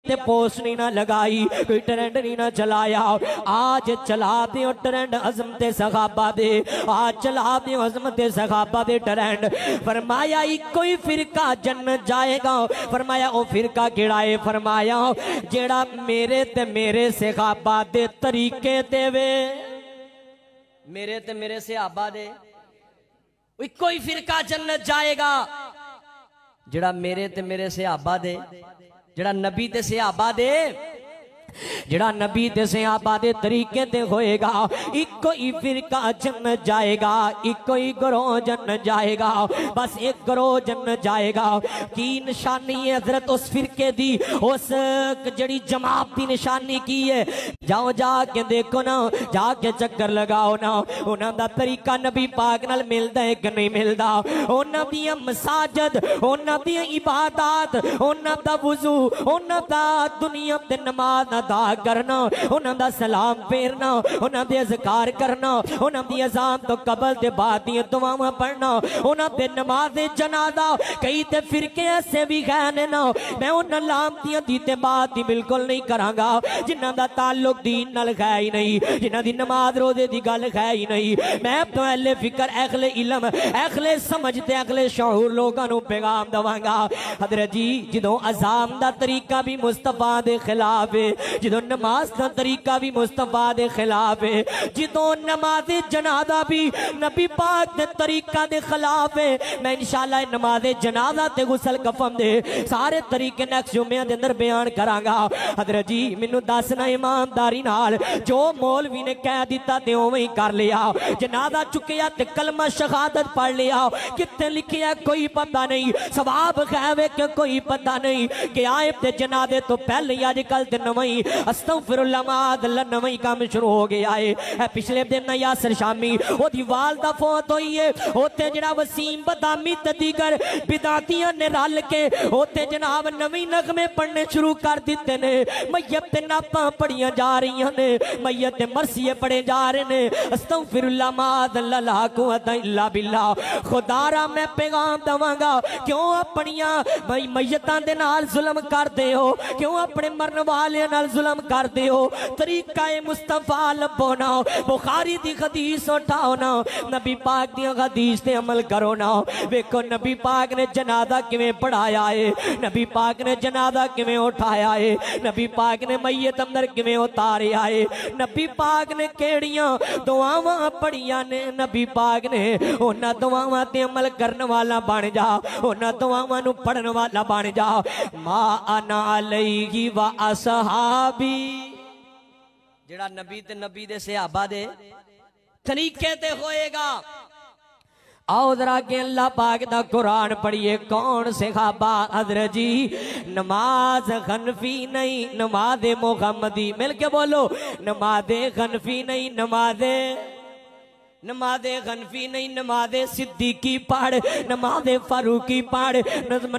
ते पोस्ट नहीं ना लगाई, कोई ट्रेंड नहीं ना चलाया। आज चला दे ट्रेंड अज़मत सहाबा दे, आज चला दे अज़मत सहाबा दे ट्रेंड। फरमाया कोई फिरका जन्नत जाएगा। फरमाया ओ फिरका केड़ा है? फरमाया जेड़ा मेरे ते मेरे सहाबा दे तरीके देवे, मेरे ते मेरे सहाबा दे कोई फिरका जन्नत जाएगा जेड़ा मेरे ते मेरे सहाबा दे, जेड़ा नबी ते सहाबा दे, जेड़ा नबी ते सहाबा दे तरीके ते होएगा। इको ही फिरका जन्नत जाएगा, इको ही ग्रोह जन्नत जाएगा, बस एक ग्रोह जन्नत जाएगा। की निशानी है हजरत उस फिरके दी, उस जड़ी जमात दी निशानी की है? जाओ जाके देखो ना, जाके चक्कर लगाओ ना, उन्हां दा तरीका नबी पाक नाल मिलदा है कि नहीं मिलदा? उन्हां दी मसाजिद, उन्हां दी इबादत, उन्हां दा वुजू, उन्हां दा दुनिया ते नमाज अदा करना, उन्हां दा सलाम फेरना, उन्हां दे अज़कार करना, उन्हां दी अज़ान तो कबल दे बाद दी दुआवां पढ़ना, उन्हां दे नमाज़ जनाजा। कई ते फिरके ऐसे भी गए ना, मैं उन्हां लामतियां दी ते बात दी बिल्कुल नहीं करांगा जिन्हां दा ताल्लुक दीन नाल है ही नहीं, जिन्हां दी नमाज रोजे दी गल है ही नहीं। मैं तो अहले फिक्र, अहले इल्म, अहले समझ ते अहले शऊर लोगां नूं पैगाम दवांगा। हज़रत जी जदों अज़ान दा तरीका भी मुस्तफा दे खिलाफ है, जदों नमाज का तरीका भी मुस्तफा दे खिलाफ है, जदों नमाज जनाजा भी नबी पाक दे तरीका दे खिलाफ है, मैं इंशाअल्लाह नमाज जनाजा ते गुसल कफन दे सारे तरीके नेक्स्ट जुम्मे दे अंदर बयान करांगा। हज़रत जी मैनू दसना ईमानदारी नाल, जो मौलवी ने कह दिता ते उवें ही कर लिया। जनाजा चुकिया ते कलमा शहादत पढ़ लिया, कित्थे लिखिया कोई पता नहीं, सवाब है कि कोई पता नहीं। कि आए ते जनाजे तो पहले ही अजकल ते नवई अस्तगफिरुल्लाह माअल्लाह नवई काम शुरू हो गया है। पिछले दिन यासर शामी ओदी वालदा फौत हुई है, ओते जनाब वसीम बदामी ते दीगर बिदातियां ने रल के ओते जनाब नवी नगमे पढ़ने शुरू कर दिते ने। मैयत ते नातां पढ़ियां जा रही ने, मैयत ते मरसिये पढ़े जा रहे ने। अस्तगफिरुल्लाह माअल्लाह ला कुव्वता इल्ला बिल्लाह। खुदारा मैं पैगाम दवांगा, क्यों अपनियां मैयतां दे नाल जुल्म करदे हो, क्यों अपने मरन वाले नाल जुल्म करदे हो? तरीका मुस्तफा लभो ना, बुखारी दी हदीस उठाओ ना, नबी पाक दी हदीस ते अमल करो ना। वेखो नबी पाक ने जनाजा किवें पढ़ाया है, नबी पाक ने जनाजा किवें उठाया है, नबी पाक ने मैयत अंदर किवें उतारिया है, नबी पाक ने केड़ियां दुआवां पढ़ियां ने। नबी पाक ने उन्हां दुआवां ते अमल करन वाला बन जा, उन्हां दुआवां नूं पढ़न वाला बन जा। मा अना अलैहि व असहाबी, जेड़ा नबी ते नबी दे सहाबा दे तरीके ते होएगा। आओ जरा के अल्लाह पाक दा कुरान पढ़िए। कौन सहाबा? हज़रत जी नमाज हनफी नहीं, नमाज मुहम्मदी। मिल के बोलो, नमाज हनफी नहीं, नमाज गनफी नहीं, नमाज़े सिद्दीकी पढ़, नमाज़े फारूकी पढ़,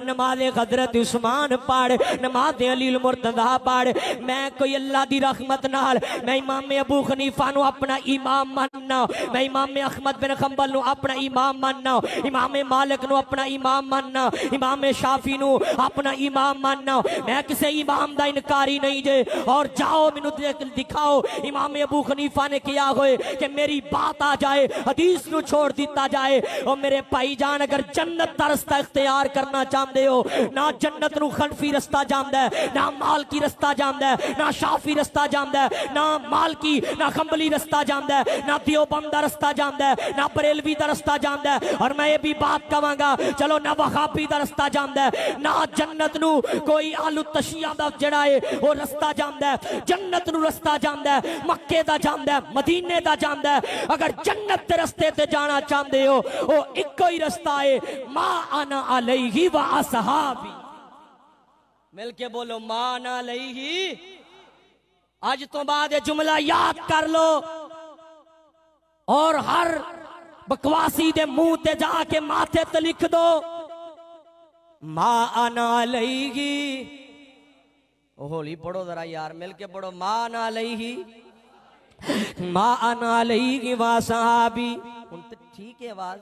नमाज़े हज़रत उस्मान पढ़, नमाज़े अली मुर्तज़ा पढ़। मैं कोई अल्लाह दी रहमत नाल मैं इमाम अबू हनीफा नू अपना इमाम मानना, मैं इमाम अहमद बिन हंबल नू अपना इमाम मानना, इमाम मालिक नू अपना इमाम मानना, इमाम शाफी नू अपना इमाम मानना। मैं किसी इमाम दा इनकारी नहीं जे। और जाओ मैनू दिखाओ इमाम अबू हनीफा ने किया होए कि मेरी बात आ जाए, हदीस नू छोड़ दिता जाए। और मेरे भाई जान, अगर जन्नत का रास्ता इख्तियार करना चाहते हो, ना जन्नत नू हनफी रास्ता जानदा है, ना मालकी रास्ता जानदा है, ना शाफी रास्ता जानदा है, ना मालकी ना हंबली रास्ता जानदा है, ना देवबंद दा रास्ता जानदा है, ना बरेलवी दा रास्ता जानदा है। और मैं ये भी बात कहवांगा, चलो ना वहाबी दा रास्ता जानदा है, ना जन्नत नू कोई आलू तशिया दा जड़ा है वो रास्ता जानदा है। जन्नत नू रास्ता जानदा है, मक्के दा जानदा है, मदीने दा जानदा है। अगर जन्नत के रास्ते ते जाना चाहते हो, वो इको ही रास्ता है, मा अना अलैहि व असहाबी। मिल के बोलो, मा अना अलैहि। आज तो बाद ये जुमला याद कर लो और हर बकवासी दे मुंह ते जाके माथे ते लिख दो, मा अना अलैहि। होली पढ़ो जरा यार, मिल के पढ़ो, मा अना अलैहि, मा अना अलैहि व असहाबी। ठीक है आवाज,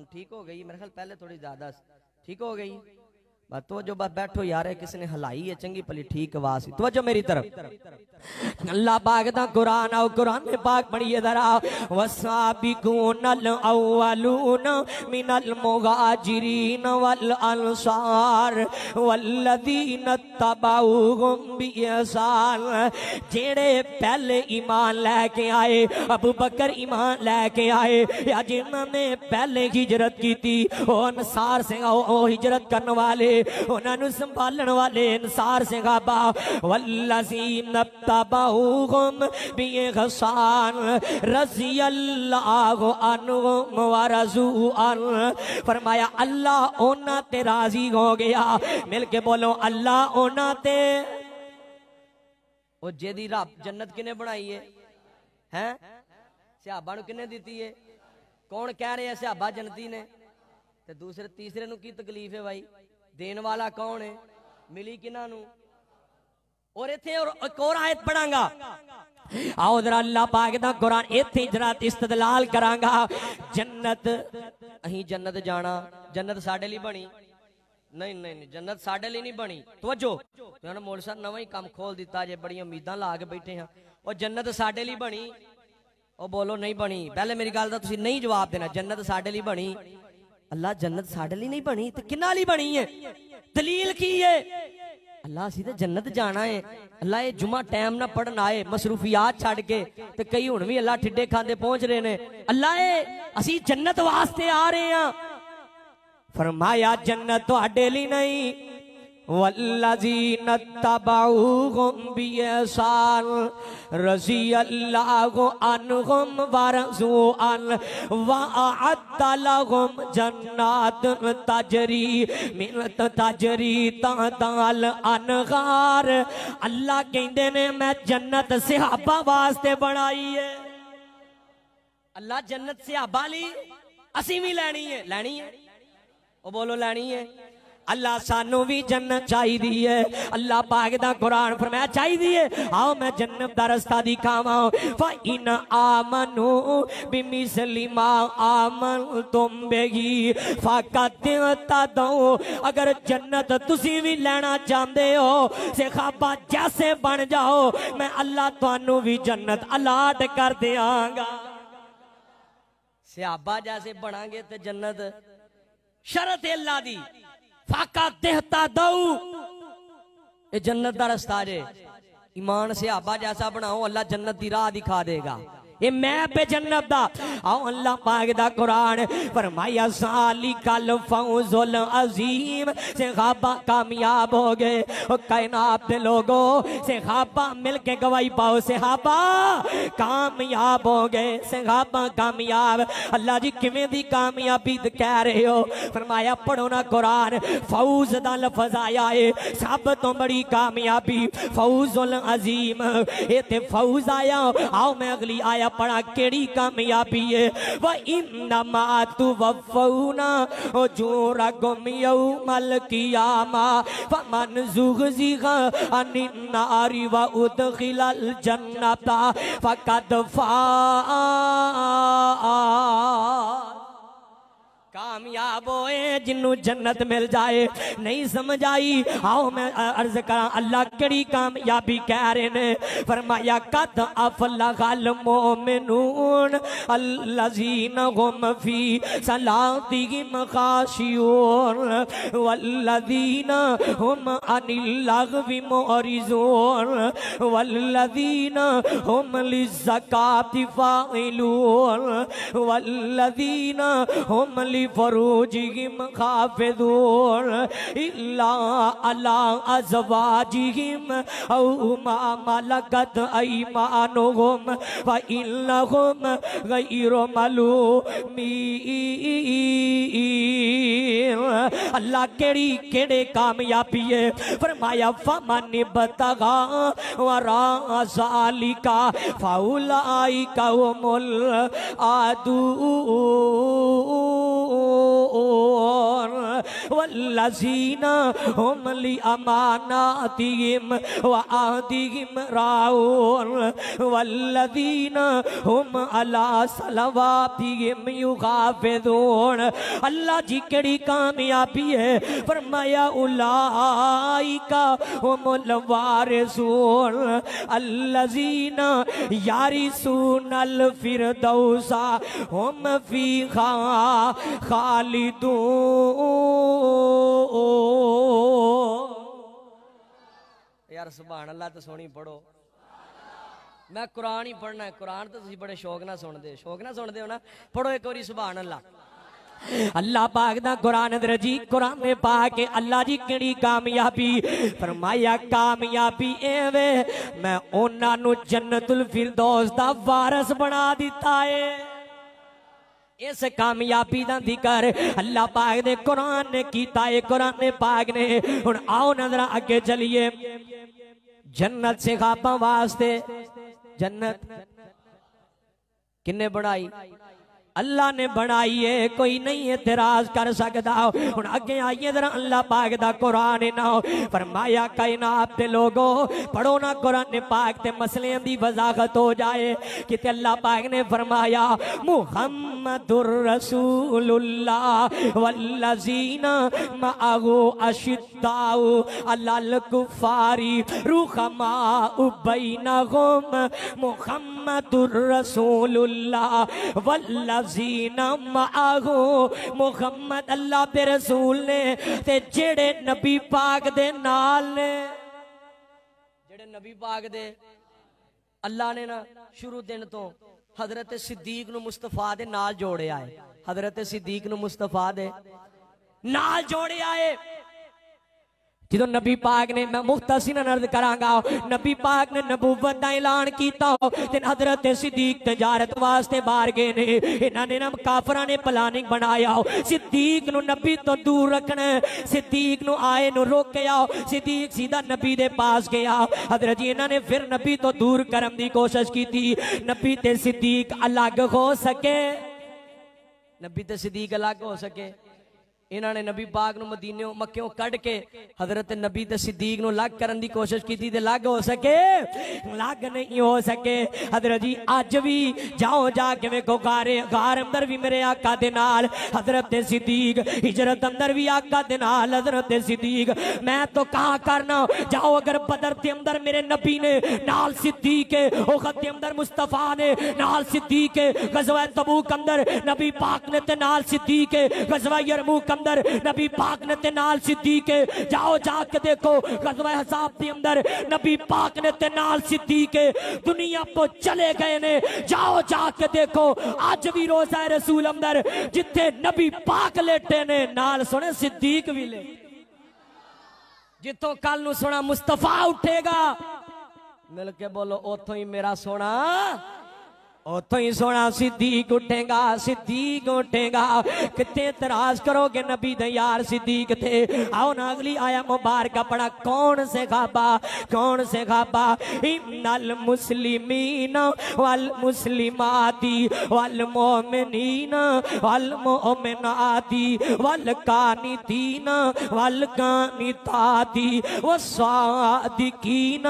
ठीक हो गई मेरे ख्याल, पहले थोड़ी ज्यादा ठीक हो गई। तो जो बस बैठो यार है किसी ने हलाई है चंगी भली ठीक आवाज तो जो मेरी तरफ अल्लाह पाक दा कुरान आओ कुरान में पाक पढ़िए जरा वसाबिकूनल अव्वलून मिनल मुहाजिरीन वल अंसार वल्लदीन तबऊहुम बिइहसान जेड़े पहले ईमान लेके आए अबू बकर ईमान लेके आए या जिन्होंने पहले हिजरत की थी वो अंसार से हिजरत करने वाले उन्होंने संभालन वाले अंसार से गाबा वल्लज़ीन तबऊहुम बिइहसान रज़ियल्लाहु अन्हुम व रज़ू अन फरमाया अल्लाह उन्हां ते राजी हो गया मिल के बोलो अल्लाह उन्हां ते ओ जेदी रब जन्नत किने बनाई है हैं सहाबा नु किने दी है कौन कह रहे हैं सहाबा जन्नती ने ते दूसरे तीसरे नु की तकलीफ है भाई देन वाला कौन है मिली किना नु और इथे एक और आयत पढ़ांगा आओ जरा अल्लाह पाक दा कुरान इथे जरा इस्तदलाल करांगा जन्नत अहीं जन्नत जाना जन्नत साडे लिए बनी नहीं नहीं नहीं जन्नत साडे लिए नहीं बनी तवज्जो तुहानू मौलवी साहब नवा ही काम खोल दिता जे बड़ी उम्मीदां ला के बैठे हां और जन्नत साडे लिए बनी ओ बोलो नहीं बनी पहले मेरी गल दा तुसीं नहीं जवाब देना जन्नत साडे लिए बनी अल्लाह जन्नत साडे लिए नहीं बनी तो किन्ना लिए बनी है दलील की है अल्लाह असीं ते जन्नत जाना है अल्लाह ये जुमा टाइम ना पढ़न आए मसरूफियात छड़ के ते कई हुण भी अल्लाह ठिड्डे खांदे पहुंच रहे ने अल्लाह असीं जन्नत वास्ते आ रहे हैं फरमाया जन्नत तुहाडे लिए नहीं वल्लज़ीन तबऊहुम बिइहसान रज़ियल्लाहु अन्हुम व रज़ू अन व अअद्द लहुम जन्नातुन तजरी तहतल अनहार अल्लाह कहंदे ने मैं जन्नत सहाबा वास्ते बनाई है अल्लाह जन्नत सहाबा ली असीं भी लैनी है ओ बोलो लैनी है अल्लाह सानू भी जन्नत चाहिदी है अल्लाह पाक दा कुरान फरमाया चाहिदी है आओ मैं जन्नत दा रास्ता दिखावां फ इन आमनु बिमिसलि मा आमनतुम बिही फकत तदो अगर जन्नत तुसी भी लेना चाहते हो सहाबा जैसे बन जाओ मैं अल्लाह तुहानू भी जन्नत अलाट कर देंगा सहाबा जैसे बनांगे तो जन्नत शरत अल्लाह दी फाका देहता दऊ ये जन्नत का रास्ता जे ईमान सहाबा जैसा बनाओ अल्लाह जन्नत की राह दिखा देगा ये मैं पे जन्नत दा आओ अल्लाह पाक दा कुरान फरमाया सालिकल फौजुल अजीम सहाबा कामयाब हो गए ओ कायनात दे लोगों सहाबा मिलके गवाही पाओ सहाबा कामयाब हो गए सहाबा कामयाब अल्लाह जी किवें दी कामयाबी कह रहे हो फरमाया पढ़ो ना कुरान फौज दा लफ्ज आया है सब तो बड़ी कामयाबी फौजुल अजीम ये ते फौज आया आओ मैं अगली आया पढ़ा केड़ी कामयाबी है व इन्नमा तुवफ़्फ़ऊना उजूरकुम यौमल क़ियामा फमन ज़ुहज़िहा अनिन नारि व उदखिलल जन्नता फ़क़द फ़ाज़ कामयाब होए जिन्नू जन्नत मिल जाए नहीं समझ आई आओ मैं अर्ज करा अल्लाह केड़ी कामयाबी कह रहे ने फरमाया कद अफलहल मोमिनून अल्लज़ीना हुम फी सलातिहिम खाशिऊन वल्लज़ीना हुम अनिल लग़वी मुअरिज़ून वल्लज़ीना हुम लिज़्ज़काति फ़ाइलून वल्लज़ीना हुम फरूजिहिम हाफिज़ून इल्ला अला अज़वाजिहिम औ मा मलकत अयमानुहुम व इन्नहुम गैरु मलूमीन अल्लाह केड़ी केड़े कामयाबी है फरमाया फमन बतगा वरा ज़ालिका फउलाइका हुमुल आदू वल्लज़ीना हुम लि अमानातिहिम व अहदिहिम राऊन वल्लज़ीना हुम अला सलवातिहिम युहाफ़िज़ून। अल्लाह जी केड़ी कामयाबी है, फरमाया उलाइका हुमुल वारिसून अल्लज़ीना यारिसूनल फिरदौसा हुम फीहा खालिदून। यार सुभान अल्लाह तो सोनी पढ़ो। मैं कुरान ही पढ़ना है, कुरान तो तुसी बड़े शौक ना सुनते हो ना, पढ़ो एक बारी सुभान अल्लाह। अल्लाह पाक दा कुरान दरजी कुरान में पाक के अल्लाह जी केड़ी कामयाबी फरमाया, कामयाबी एवे मैं उन्हां नु जन्नतुल फिरदौस दा वारिस बना दिता है। इस कामयाबी दा जिक्र अल्लाह पाक दे कुरान ने कीता है, कुरान ने पाक ने। हुण आओ नजरा अगे चलिए। जन्नत से खाबा वास्ते जन्नत किन्ने बनाई? अल्लाह ने बनाई है, कोई नहीं एतराज कर सकता। हुण अगे आइए जरा अल्लाह पाक दा कुरान ना फरमाया, कायनात दे लोगो पढ़ो ना कुरान पाक ते मसले दी वजाहत हो जाए। कि अल्लाह पाक ने फरमाया मुहम्मदुर रसूलुल्लाह वल्लज़ीना मअहु अशिद्दाउ अलल कुफ्फारी रुहमाउ बैनहुम मुहम्मदुर रसूलुल्लाह वल्लज़ीना मअहु मुहम्मद अल्लाह दे रसूल ने ते जेड़े नबी पाक दे नाल ने, जेड़े नबी पाक दे अल्लाह ने ना शुरू दिन तो हजरत सिद्दीक नु मुस्तफा दे नाल जोड़िया है। हजरत सिद्दीक नु मुस्तफा दे नाल जोड़िया है। जो नबी पाक ने, मैं मुख्तसिर अर्ज करांगा, नबी पाक ने नबूवत का ऐलान किया ते हजरत सिद्दीक तजारत वास्ते बाहर गए ने। इन्होंने ना काफरा ने प्लानिंग बनाया सिद्दीक नु नबी तो दूर रखना, सिद्दीक नु आए नु रोकया। सिद्दीक सीधा नबी दे पास गया। हजरत जी इन्होंने फिर नबी तो दूर करने की कोशिश की थी, नबी ते सिद्दीक अलग हो सके, नबी ते सिद्दीक अलग हो सके। इन्होंने नबी पाक नु मदीने मक्कियों कढ़ के हजरत नबी ते सिद्दीक नु लग करने की कोशिश की थी, लग हो सके, लग नहीं हो सके। हजरत जी अज भी जाओ जाके वेखो गार अंदर भी मेरे आका दे नाल हजरत सिद्दीक, हिजरत अंदर भी आका दे नाल हजरत सिद्दीक। मैं तो कहा करना जाओ, अगर बदर के अंदर मेरे नबी ने नाल सिद्दीक है, उहद के अंदर मुस्तफा ने नाल सिद्दीक है, गज़वा तबूक अंदर नबी पाक ने ते नाल सिद्दीक है, गज़वा यरमूक अंदर नबी पाक ने ते नाल सिद्दीक है। जाओ जाके देखो गज़वा हज़ाब के अंदर नबी पाक ने ते नाल सिद्दीक है। दुनिया तो चले गए ने, जाओ जाके देखो आज भी रोज़ा रसूल अंदर जिथे नबी पाक लेटे ने नाल सुने सिद्दीक भी ले। जिथों कल नू सोना मुस्तफा उठेगा मिल के बोलो उथों ही मेरा सोना, उतो ही सोना सिद्दीक उठेगा, सिद्दीक उठेगा। कितने तराज करोगे नबी दे यार सिद्दीक थे। आओ ना अगली आया मुबारक पढ़ा, कौन से खाबा, कौन से खाबा। इन्नल मुस्लिमीन वल मुस्लिमाती वल मोमिनीन वल मोमिनाती वल कानितीन वल कानिताती वस्सादिकीन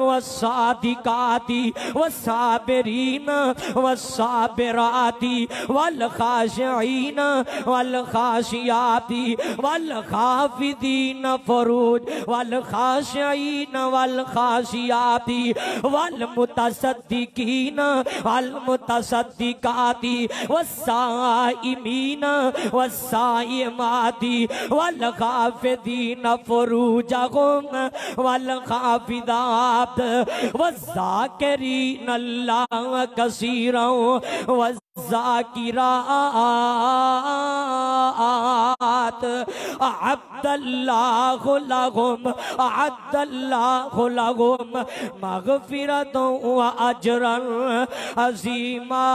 वस्सादिकाती वस्साबिरीन वस्साबिराती वल खाशिईन वल खाशियाती वल खाफिदीन फरूज वल खाशिईन वल खाशियाती वल मुतसद्दिकीन वल मुतसद्दिकाती वस्साइमीन वस्साइमाती वल खाफिदीन फरूजहुम वल खाफिदात वज़्ज़ाकिरीन अल्लाह कसीरा वज़्ज़ाकिरात अअद्दल्लाहु लहुम मग़फ़िरतन व अजरन अज़ीमा।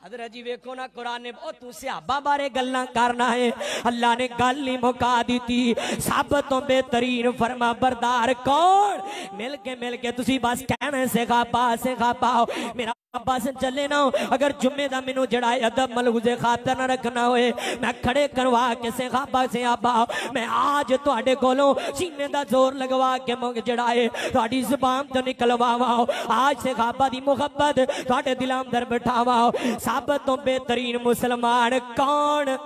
हज़रत जी वेखो ना कुरान ने ओ तू सहाबा बारे गल्लां करना है, अल्लाह ने गल ही मुका दी थी। सब तो बेहतरीन फरमा बरदार कौन? मिल के तुसी बस कहना सहाबा मेरा बस चले ना अगर जुम्मे दा मैनू जड़ा अदब मलहूजे खातर ना रखना होए मैं खड़े करवा के सहाबा मैं आज तुहाडे कोलों सीने दा जोर लगवा के मुंह जड़ा है तुहाडी ज़ुबान तो निकलवावा आज सहाबा दी मुहब्बत तुहाडे दिल अंदर बिठावा सब तो बेहतरीन मुसलमान कौन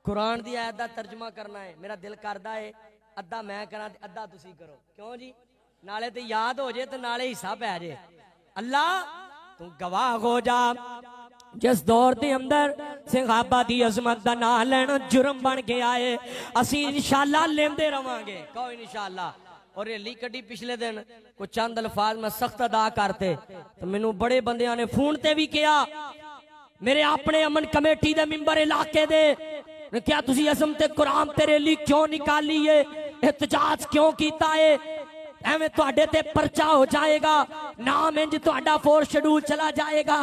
कुरान दी आयत दा तर्जुमा करना है मेरा दिल करदा है अद्धा मैं करा अद्धा तुसी करो क्यों जी नाले ते याद हो जाए तो नाले हिस्सा पै जाए अल्लाह तू गवाह हो जा जिस दौर के अंदर सहाबा दी अजमत का नाम लेना जुर्म बन गया है असी इंशाअल्लाह लेंदे रवांगे कहो इंशाअल्लाह और रैली कड्डी पिछले दिन कोई चंद अल्फाज में सख्त अदा करते तो मैनू बड़े बंदियां ने फोन ते भी किया मेरे अपने अमन कमेटी दे मिंबर इलाके दे क्या तुसी अजमत कुरान ते रैली क्यों निकाली है एहतजाज क्यों कीता है एवं तुहाडे ते पर्चा हो जाएगा नाम इंज तुहाडा फोर्स शेड्यूल चला जाएगा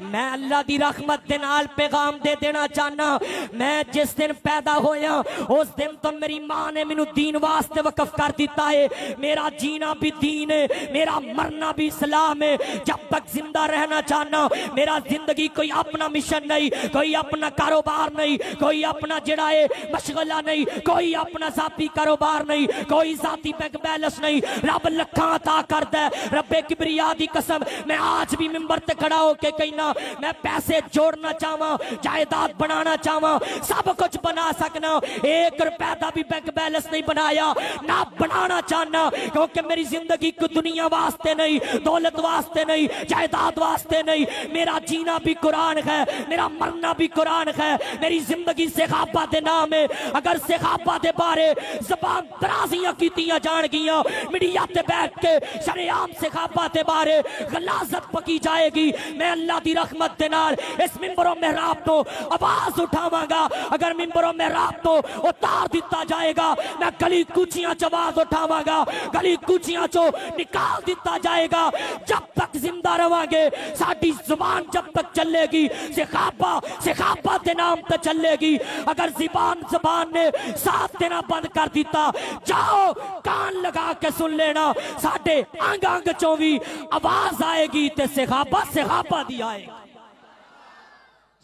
मैं अल्लाह दी रहमत दे नाल पैगाम दे देना चाहना मैं जिस दिन पैदा होया उस दिन तो मेरी मां ने मैनू दीन वास्ते वकफ कर दिता है मेरा जीना भी दीन है मेरा मरना भी इस्लाम है जब तक जिंदा रहना चाहना मेरा जिंदगी कोई अपना मिशन नहीं कोई अपना कारोबार नहीं कोई अपना जड़ा है मशगला नहीं कोई अपना जाती कारोबार नहीं कोई जाती बैंक बैलेंस नहीं रब लखा अता करता है रब्बे किबरिया दी कसम मैं आज भी मिंबर ते खड़ा होके कहना मैं पैसे जोड़ना चाहवा जायदाद बनाना चाहवा सब कुछ बना सकना 1 रुपए का भी बैंक बैलेंस नहीं बनाया ना बनाना चाहना क्योंकि मेरी जिंदगी को दुनिया वास्ते नहीं दौलत वास्ते नहीं जायदाद वास्ते नहीं मेरा जीना भी कुरान है मेरा मरना भी कुरान है मेरी जिंदगी सहाबा दे नाम है अगर सहाबा दे बारे ज़बान दराजियां कीतियां जान गियां मीडिया ते बैठ के शरेआम सहाबा दे बारे गलाजत पकी जाएगी मैं अल्लाह दी रहमत दे नाल इस मिंबरों मेहराब तो आवाज उठावांगा अगर मिंबरों मेहराब तो उतार दिता जाएगा मैं गली कूचियां च आवाज उठावांगा गली कूचियां चो निकाल दिता जाएगा जब तक जिंदा रवांगे साडी जुबान जब तक चलेगी सहाबा दे नाम ते चलेगी अगर जुबान ने साथ देना बंद कर दिता जाओ कान लगा के सुन लेना साडे अंग अंग चो भी आवाज आएगी ते सहाबा दी आएगी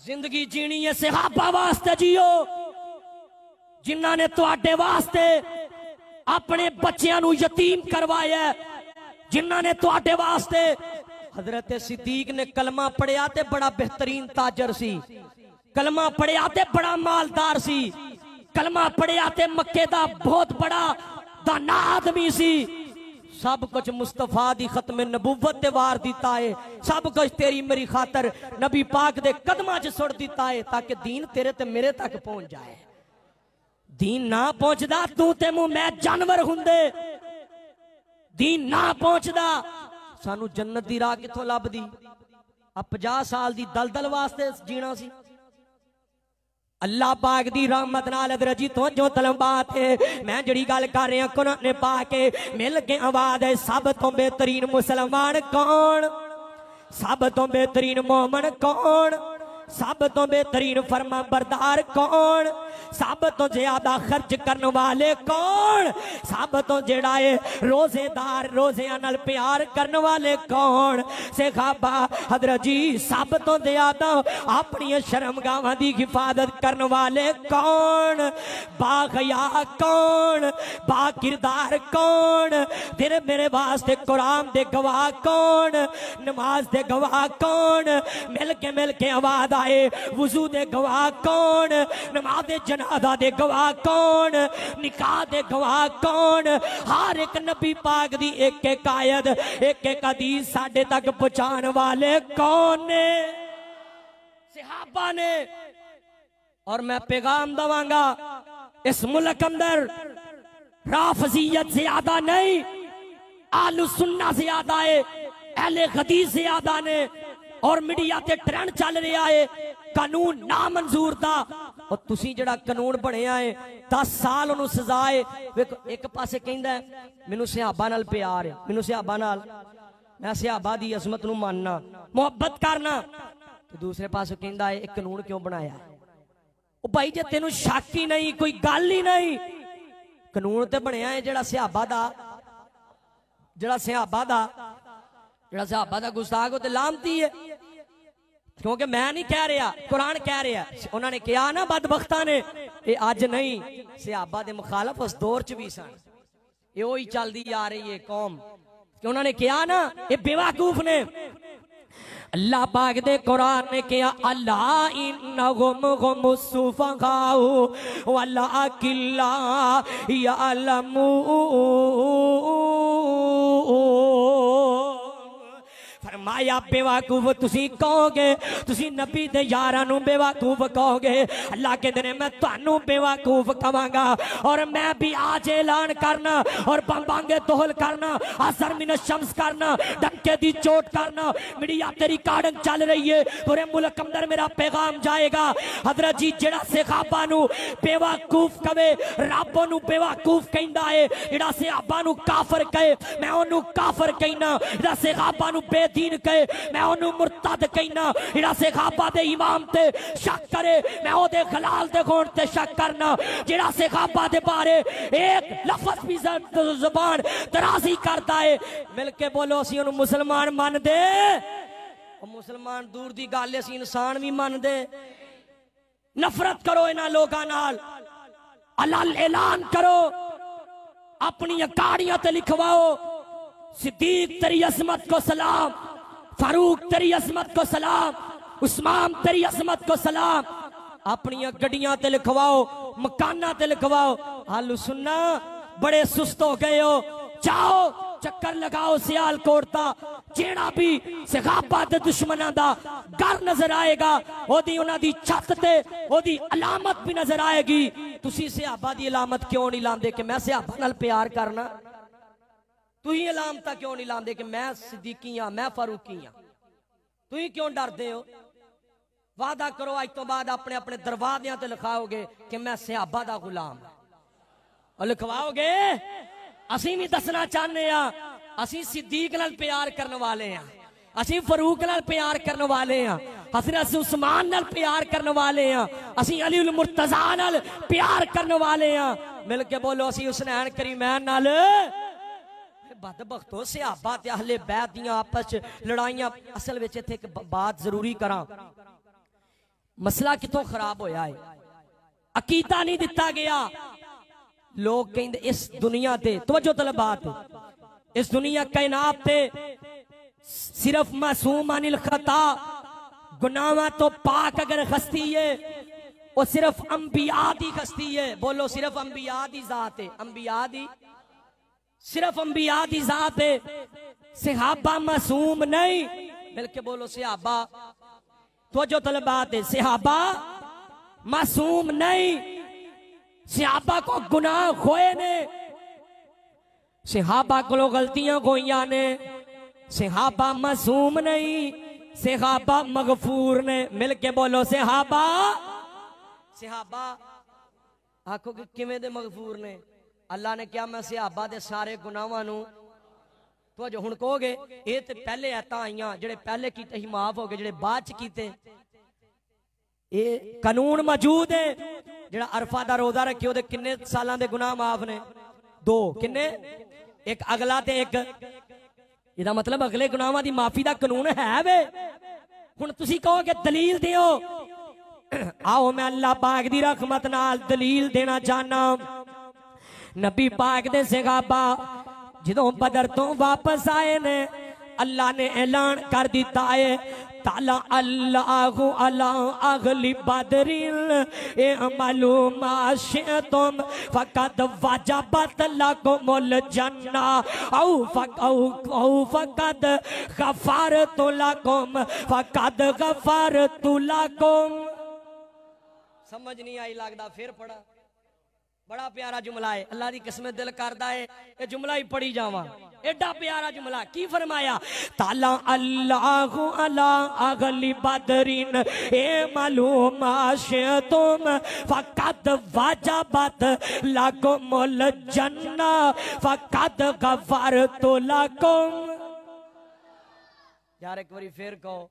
जिंदगी जीनी है सहाबा वास्ते जियो जिन्हां ने तुहाडे वास्ते अपने बच्चों नू यतीम करवाया जिन्हां ने तुहाडे वास्ते हजरत सिद्दीक ने कलमा पढ़िया ते बड़ा बेहतरीन ताजर सी कलमा पढ़िया ते बड़ा मालदार सी कलमा पढ़िया ते मक्के दा बहुत बड़ा दाना आदमी सी सब कुछ मुस्तफा दी खत्म नबूवत ते वार दिता है सब कुछ तेरी मेरी खातर नबी पाक दे कदमां च सुट दिता है ताकि दीन तेरे ते मेरे तक पहुंच जाए दीन ना पहुंचदा तू ते मुंह मैं जानवर हुंदे दीन ना पहुंचदा सानू जन्नत दी राह किथों लभदी आ 50 साल दी दलदल वास्ते जीना सी अल्लाह पाक दी रहमत नाल अदरजी तो जो तलबात है मैं जड़ी गल कर रहा कुरान ने पाके मिल के आवाज है सब तो बेहतरीन मुसलमान कौन सब तो बेहतरीन मोमन कौन सब तो बेहतरीन फरमा बरदार कौन सब तो ज्यादा खर्च करने वाले कौन सब तो जेड़ा है रोजेदार रोजियां नाल प्यार करने वाले कौन सहाबा हजरत जी सब तो ज्यादा अपनी शर्मगावां दी हिफाजत करने वाले कौन बाहया कौन बा किरदार कौन तेरे मेरे वास्ते कुरान दे गवाह कौन नमाज दे गवाह कौन मिल के आवाज आए वुजू दे गवाह कौन नमाज दे जनाजा दे गवाह कौन निकाह दे गवाह कौन हर एक नबी पाक दी एक एक आयत एक एक हदीस साडे तक पहुंचाने वाले कौन ने सहाबा ने और मैं पैगाम दवांगा इस मुल्क अंदर राफजियत ज्यादा नहीं आलू सुन्ना ज्यादा है अहले हदीस ज्यादा ने और मीडिया ते ट्रेंड चल रहा है कानून ना मंजूर था और तुसी जड़ा कानून बनया है 10 साल उन्होंने सजा है एक पासे कहंदा है मैनू सहाबा नाल प्यार है मैनू सहाबा नाल मैं सहाबा दी अजमत नू मानना मुहब्बत करना तो दूसरे पासे कहंदा है एक कानून क्यों बनाया ओ भाई जे तेनू शक ही नहीं कोई गल ही नहीं कानून ते बनया है जड़ा सहाबा दा जड़ा सहाबा दा गुस्ताख ते लामती है, क्योंकि मैं नहीं कह रहा, कुरान कह रहा। उन्होंने कहा ना बदबख्ता ने, ये अज नहीं, सहाबा दे मुखालफ उस दौर च भी सन, ये वही चलती आ रही है कौम। उन्होंने कहा ना ये बेवकूफ ने। अल्लाह पाक दे कुरान ने कहा अल्लाह इन्नहुम हुमुस्सुफहाउ वला किल्ला यअलमू। फरमाया बेवकूफ तुसी कहोगे, तुसी नबी दे यारां नूं बेवकूफ कहोगे। अल्लाह कहते ने मैं तुहानू बेवकूफ कहांगा, और मैं भी आज ऐलान करना और बंबांगे तोहल करना, असर मिन शम्स करना, डंके दी चोट करना। मीडिया तेरी रिकॉर्डिंग चल रही है, पूरे मुल्क अंदर मेरा पैगाम जाएगा। हजरत जी जेड़ा सहाबा नूं बेवकूफ कहे, रब नूं बेवकूफ कहंदा है। जेड़ा सहाबा नूं काफिर कहे, मैं ओनू काफिर कहना। जेड़ा सहाबा नूं दीन कहे, मैं ओनू मुर्तद कहना। जेड़ा सहाबा दे इमाम ते शक करे, मैं ओदे खलाल दे गुण ते शक करना। जेड़ा सहाबा दे बारे एक लफ्ज भी जुबान दराजी करता है, मिलके बोलो असी ओनू मुसलमान मान दे। मुसलमान दूर दी गल, असी इंसान भी मान दे। नफरत करो इन्हां लोगां नाल, अल्लाह ऐलान करो, अपनी अकाड़ियां ते लिखवाओ सिद्दीक तेरी अजमत को सलाम, फारूक तेरी अजमत को सलाम, उस्मान तेरी अजमत को सलाम। अपनी गड्डियां ते लिखवाओ, मकाना ते लिखवाओ। आलू सुन्ना बड़े सुस्त हो गए हो, जाओ चक्कर लगाओ सियालकोट दा। जेड़ा भी सहाबा दे दुश्मनां दा घर नजर आएगा, ओदी उन्हां दी छत ते ओदी अलामत भी नजर आएगी। तुसी सहाबा दी अलामत क्यों नहीं लांदे कि मैं सहाबा नाल प्यार करना? तुही अलामत क्यों नहीं लांदे कि मैं सिद्दीकी हाँ, मैं फारूकी हाँ? तुही क्यों डरदे हो? वादा करो आज तो बाद अपने अपने दरवाज़ियां ते लिखाओगे कि मैं सहाबा दा गुलाम, और लिखवाओगे। असी भी दसना चाहते हैं, असी सिद्दीक नाल प्यार करने वाले हैं, असी फारूक नाल प्यार करने वाले हैं, हज़रत उस्मान नाल प्यार करने वाले हैं, असी अली उल मुर्तज़ा नाल प्यार करने वाले हैं। मिलके बोलो असी हुसैन करीमैन नाल। बदबख्तो सहाबा ते अहले बैत दियां आपस लड़ाइयां। असल विच इत्थे एक बात जरूरी करा, मसला कितों खराब होया है, अकीदा नहीं दिता गया। लोग कहंदे इस दुनिया ते, तवज्जो तलब बात, इस दुनिया कायनात ते सिर्फ मासूम अनिल खता, गुनाहां तो पाक अगर हस्ती है वो सिर्फ अंबिया दी हस्ती है। बोलो सिर्फ अंबिया दी जात है, अंबिया दी, सिर्फ अंबिया दी जात है। सहाबा मासूम नहीं। मिलके बोलो सहाबा, तो जो तलबात है, सहाबा मासूम नहीं। सहाबा को गुनाह होए ने, सहाबा को गलतियां होइयां ने। सहाबा मासूम नहीं, सहाबा मगफूर ने। मिलके बोलो सहाबा, सहाबा आखो कि किवें दे मगफूर ने? अल्लाह ने क्या मैं सहाबा दे सारे गुनाहां नूं, तो जो हुण कहोगे ये ते पहले ऐतां आईयां, जेड़े पहले कीते ही माफ हो गए, जेड़े बाद च कीते ये कानून मौजूद है। जेड़ा अरफा दा रोजा रखे ओदे किन्ने सालां दे गुनाह माफ ने? 2। किन्ने? एक अगला ते एक। इहदा मतलब अगले गुनाहां दी माफी दा कानून है वे। हुण तुसीं कहोगे दलील दिओ, आओ मैं अल्लाह पाक दी रहमत नाल दलील देना चाहना। नबी पाक दे सहाबा जदों बदर तो वापस आए ने, अल्लाह ने ऐलान कर दिता है ताला अल्लाहु अला अगली बदरिल ए मालूम तुम फकत वजबत लकुमुल जन्ना औ फकत गफरतु लकुम फकत गफरतु लकुम। समझ नहीं आई लगदा, फिर पढ़ा। बड़ा प्यारा जुमला है, अल्लाह की किस्म दिल करदा है ये जुमला ही पढ़ी जावा। एडा प्यारा जुमला की फरमाया, ताला अल्लाहु अला अगली बदरिन ए मालूम तुम फकत वजबत लकुमुल जन्ना फकत गफरतु लकुम। यार एक बारी फिर कहो,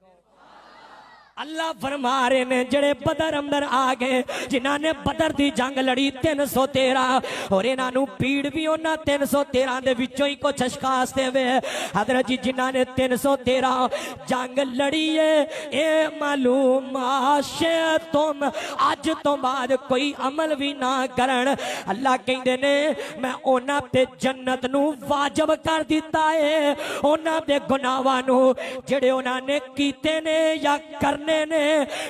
अल्लाह फरमा रहे ने जड़े बदर अंदर आ गए जिन्हों ने बदर की जंग लड़ी 313 और इन्हों पीड़ भी उन्होंने 313 दे विचों ही कुछ अशखास देवे हजरत जी जिन्हों ने 313 जंग लड़ी है ये मालूम आशे तुम अज तो बाद कोई अमल भी ना करन अल्लाह कहते ने मैं उन्होंने ते जन्नत नू वाजब कर दिता है उन्होंने गुनाहां नू जेड़े उन्होंने कीते ने या करने ने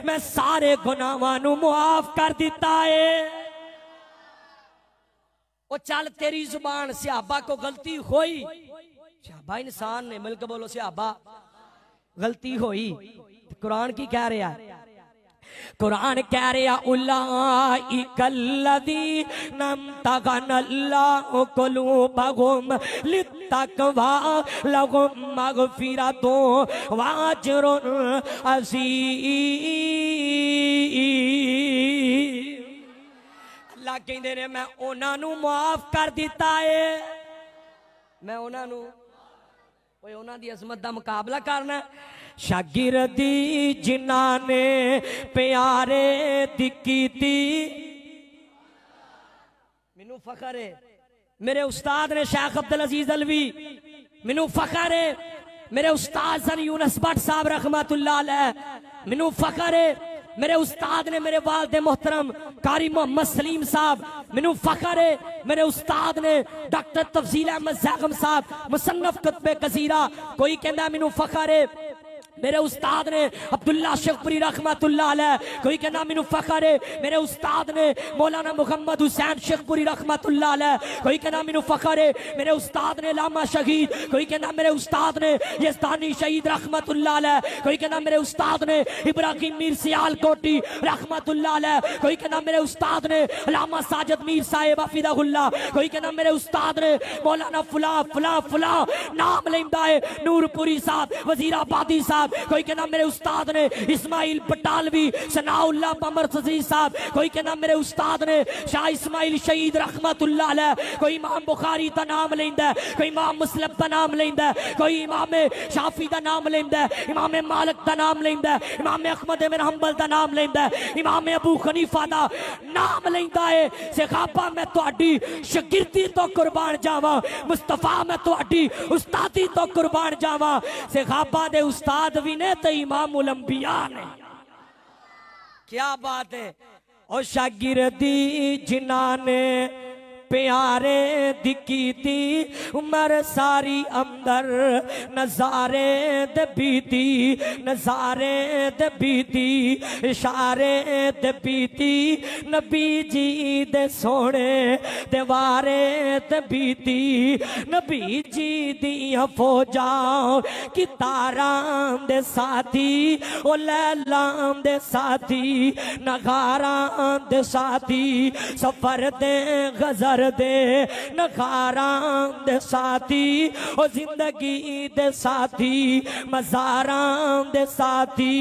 मैं सारे गुनाहां नू मुआफ कर दिता है। ओ चल तेरी जुबान सहाबा को गलती हुई सहाबा इंसान ने मिलकर बोलो सहाबा गलती हुई कुरान की कह रहा है कुरान कह रहा उलाइकल्लज़ीना तगनल्लाहु कुलूबहुम लित्तक़वा लहुम मग़फ़िरतुन व अज्रुन अज़ीम। अल्लाह कहते ने मैं उन्हां नू माफ कर दिता है मैं उन्हां नू ओए उन्हां दी अज़मत दा मुकाबला करना शागिर्दी जिन्हां ने प्यारे दी कीती मैनू फखर है मेरे उस्ताद ने शेख अब्दुल अजीज अलवी मैनू फखर है मेरे उस्ताद सर यूनुस भट्ट साहब रहमतुल्लाह अलैह मैनू फखर है मेरे उस्ताद ने मेरे वालिद मोहतरम कारी मोहम्मद सलीम साहब मैनू फखर है मेरे उस्ताद ने डॉक्टर तफसील अहमद ज़ैगम साहब मुसन्नफ कुतबे कसीरा कोई कहना मैनू फखर है मेरे उस्ताद ने अब्दुल्ला शेखपुरी रहमतुल्लाह अलैह कोई कहना मैनू फखर है मेरे उस्ताद ने मौलाना मुहम्मद हुसैन शेखपुरी रहमतुल्लाह अलैह कोई कहना मैनू फखर है मेरे उस्ताद ने लामा शहीद कोई कहना मेरे उस्ताद ने यज़दानी शहीद रहमतुल्लाह अलैह कोई कहना मेरे उस्ताद ने इब्राहिम मीर सियालकोटी रहमतुल्लाह अलैह कोई कहना मेरे उस्ताद ने लामा साजिद मीर साहिब हफिज़हुल्लाह कोई कहना मेरे उस्ताद ने मौलाना फुला फुला फुला नाम लेंदा है नूरपुरी साहब वजीराबादी साहब कोई कहना मेरे उस्ताद ने इस्माइल बटालवी सनाउल्लाह बमर सजी साहब कोई कहना मेरे उस्ताद ने शाह इस्माइल शहीद रहमतुल्लाह अलैह कोई इमाम बुखारी दा नाम लेंदा है कोई इमाम मुस्लिम दा नाम लेंदा है कोई इमाम शाफी दा नाम लेंदा है इमाम मालिक दा नाम लेंदा है इमाम अहमद बिन हंबल दा नाम लेंदा है इमाम अबू हनीफा दा नाम लेंदा है सहाबा मैं तुहाडी शागिर्दी तो कुर्बान जावां मुस्तफा मैं तुहाडी उस्तादी तो कुर्बान जावां सहाबा दे उस्ताद भी ने तो इमामुल अंबिया ने क्या बात है और शागिर्दी जिन्हां ने प्यारे दी कीती उमर सारी अंदर नजारे दे बीती नजारे दे बीती इशारे दे बीती नबी जी दे सोने दीवारे दे बीती नबी जी दियां फौजां की तारां दे साथी ओ लैलां दे साथी नगारां दे साथी सफर दे गजर दे नखारां दे साथी ओ जिंदगी दे साथी मज़ारां दे साथी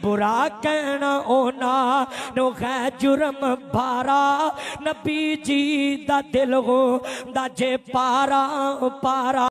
बुरा कहना ओना नो है जुर्म भारा नबी जी दा दिल हो दा जे पारा पारा।